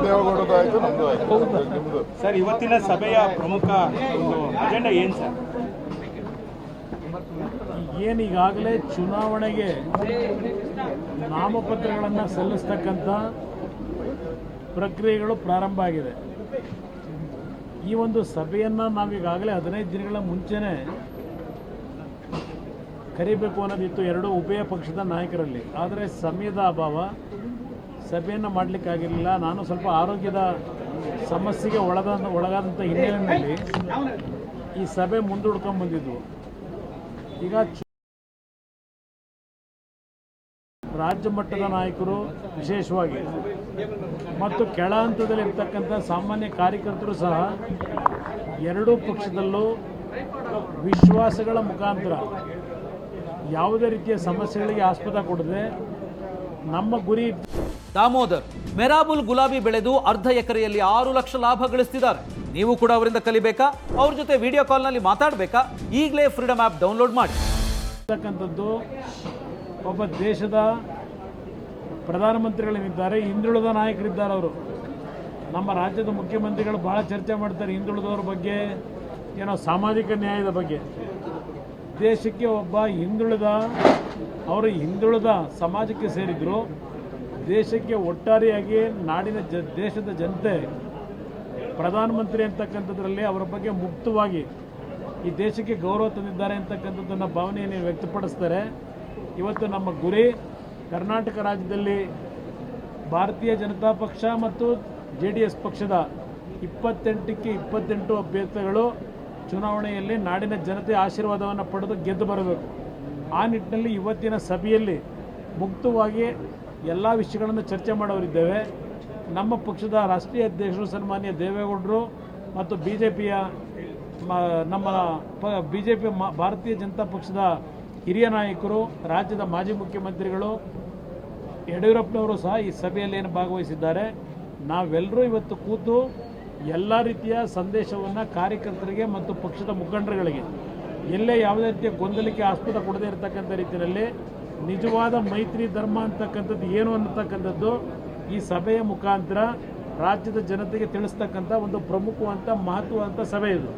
ದೇವೇಗೌಡದು ಆಯ್ತು, ನಮ್ದು ಆಯ್ತು, ನಿಮ್ದು. ಸರ್, ಇವತ್ತಿನ ಸಭೆಯ ಪ್ರಮುಖ ಒಂದು ಅಜೆಂಡಾ ಏನು ಸರ್? ಈಗಾಗಲೇ ಚುನಾವಣೆಗೆ ನಾಮಪತ್ರಗಳನ್ನು ಸಲ್ಲಿಸ್ತಕ್ಕಂಥ ಪ್ರಕ್ರಿಯೆಗಳು ಪ್ರಾರಂಭ ಆಗಿದೆ. ಈ ಒಂದು ಸಭೆಯನ್ನು ನಾವೀಗಾಗಲೇ 15 ದಿನಗಳ ಮುಂಚೆನೇ ಕರಿಬೇಕು ಅನ್ನೋದಿತ್ತು ಎರಡೂ ಉಭಯ ಪಕ್ಷದ ನಾಯಕರಲ್ಲಿ. ಆದರೆ ಸಮಯದ ಅಭಾವ, ಸಭೆಯನ್ನು ಮಾಡಲಿಕ್ಕಾಗಿರಲಿಲ್ಲ. ನಾನು ಸ್ವಲ್ಪ ಆರೋಗ್ಯದ ಸಮಸ್ಯೆಗೆ ಒಳಗಾದಂಥ ಹಿನ್ನೆಲೆಯಲ್ಲಿ ಈ ಸಭೆ ಮುಂದೂಡ್ಕೊಂಡು ಬಂದಿದ್ದು. ಈಗ ರಾಜ್ಯ ಮಟ್ಟದ ನಾಯಕರು ವಿಶೇಷವಾಗಿ ಮತ್ತು ಕೆಳ ಹಂತದಲ್ಲಿರ್ತಕ್ಕಂಥ ಸಾಮಾನ್ಯ ಕಾರ್ಯಕರ್ತರು ಸಹ ಎರಡೂ ಪಕ್ಷದಲ್ಲೂ ವಿಶ್ವಾಸಗಳ ಮುಖಾಂತರ ಯಾವುದೇ ರೀತಿಯ ಸಮಸ್ಯೆಗಳಿಗೆ ಆಸ್ಪದ ಕೊಡದೆ ನಮ್ಮ ಗುರಿ. ದಾಮೋದರ್ ಮೆರಾಬುಲ್ ಗುಲಾಬಿ ಬೆಳೆದು ಅರ್ಧ ಎಕರೆಯಲ್ಲಿ 6 ಲಕ್ಷ ಲಾಭ ಗಳಿಸ್ತಿದ್ದಾರೆ. ನೀವು ಕೂಡ ಅವರಿಂದ ಕಲಿಬೇಕಾ? ಅವ್ರ ಜೊತೆ ವಿಡಿಯೋ ಕಾಲ್ನಲ್ಲಿ ಮಾತಾಡಬೇಕಾ? ಈಗಲೇ ಫ್ರೀಡಮ್ ಆ್ಯಪ್ ಡೌನ್ಲೋಡ್ ಮಾಡಿ. ಒಬ್ಬ ದೇಶದ ಪ್ರಧಾನಮಂತ್ರಿಗಳೇನಿದ್ದಾರೆ, ಹಿಂದುಳಿದ ನಾಯಕರಿದ್ದಾರೆ. ಅವರು ನಮ್ಮ ರಾಜ್ಯದ ಮುಖ್ಯಮಂತ್ರಿಗಳು ಭಾಳ ಚರ್ಚೆ ಮಾಡ್ತಾರೆ ಹಿಂದುಳಿದವ್ರ ಬಗ್ಗೆ, ಏನೋ ಸಾಮಾಜಿಕ ನ್ಯಾಯದ ಬಗ್ಗೆ. ದೇಶಕ್ಕೆ ಒಬ್ಬ ಅವರು ಹಿಂದುಳಿದ ಸಮಾಜಕ್ಕೆ ಸೇರಿದ್ರು. ದೇಶಕ್ಕೆ ಒಟ್ಟಾರೆಯಾಗಿ ನಾಡಿನ ದೇಶದ ಜನತೆ ಪ್ರಧಾನಮಂತ್ರಿ ಅಂತಕ್ಕಂಥದ್ರಲ್ಲಿ ಅವರ ಬಗ್ಗೆ ಮುಕ್ತವಾಗಿ ಈ ದೇಶಕ್ಕೆ ಗೌರವ ತಂದಿದ್ದಾರೆ ಅಂತಕ್ಕಂಥದ್ದನ್ನು ಭಾವನೆಯನ್ನು ವ್ಯಕ್ತಪಡಿಸ್ತಾರೆ. ಇವತ್ತು ನಮ್ಮ ಗುರಿ ಕರ್ನಾಟಕ ರಾಜ್ಯದಲ್ಲಿ ಭಾರತೀಯ ಜನತಾ ಪಕ್ಷ ಮತ್ತು JDS ಪಕ್ಷದ 28ಕ್ಕೆ 28 ಅಭ್ಯರ್ಥಿಗಳು ಚುನಾವಣೆಯಲ್ಲಿ ನಾಡಿನ ಜನತೆ ಆಶೀರ್ವಾದವನ್ನು ಪಡೆದು ಗೆದ್ದು ಬರಬೇಕು. ಆ ನಿಟ್ಟಿನಲ್ಲಿ ಇವತ್ತಿನ ಸಭೆಯಲ್ಲಿ ಮುಕ್ತವಾಗಿ ಎಲ್ಲ ವಿಷಯಗಳನ್ನು ಚರ್ಚೆ ಮಾಡೋರಿದ್ದೇವೆ. ನಮ್ಮ ಪಕ್ಷದ ರಾಷ್ಟ್ರೀಯ ಅಧ್ಯಕ್ಷರು ಸನ್ಮಾನ್ಯ ದೇವೇಗೌಡರು ಮತ್ತು ನಮ್ಮ BJP ಭಾರತೀಯ ಜನತಾ ಪಕ್ಷದ ಹಿರಿಯ ನಾಯಕರು, ರಾಜ್ಯದ ಮಾಜಿ ಮುಖ್ಯಮಂತ್ರಿಗಳು ಯಡಿಯೂರಪ್ಪನವರು ಸಹ ಈ ಸಭೆಯಲ್ಲಿ ಭಾಗವಹಿಸಿದ್ದಾರೆ. ನಾವೆಲ್ಲರೂ ಇವತ್ತು ಕೂತು ಎಲ್ಲ ರೀತಿಯ ಸಂದೇಶವನ್ನು ಕಾರ್ಯಕರ್ತರಿಗೆ ಮತ್ತು ಪಕ್ಷದ ಮುಖಂಡರುಗಳಿಗೆ ಎಲ್ಲೇ ಯಾವುದೇ ರೀತಿಯ ಗೊಂದಲಕ್ಕೆ ಆಸ್ಪದ ಕೊಡದೇ ಇರತಕ್ಕಂಥ ರೀತಿಯಲ್ಲಿ ನಿಜವಾದ ಮೈತ್ರಿ ಧರ್ಮ ಅಂತಕ್ಕಂಥದ್ದು ಏನು ಅನ್ನತಕ್ಕಂಥದ್ದು ಈ ಸಭೆಯ ಮುಖಾಂತರ ರಾಜ್ಯದ ಜನತೆಗೆ ತಿಳಿಸ್ತಕ್ಕಂಥ ಒಂದು ಪ್ರಮುಖವಾದಂಥ ಮಹತ್ವವಾದಂಥ ಸಭೆ ಇದು.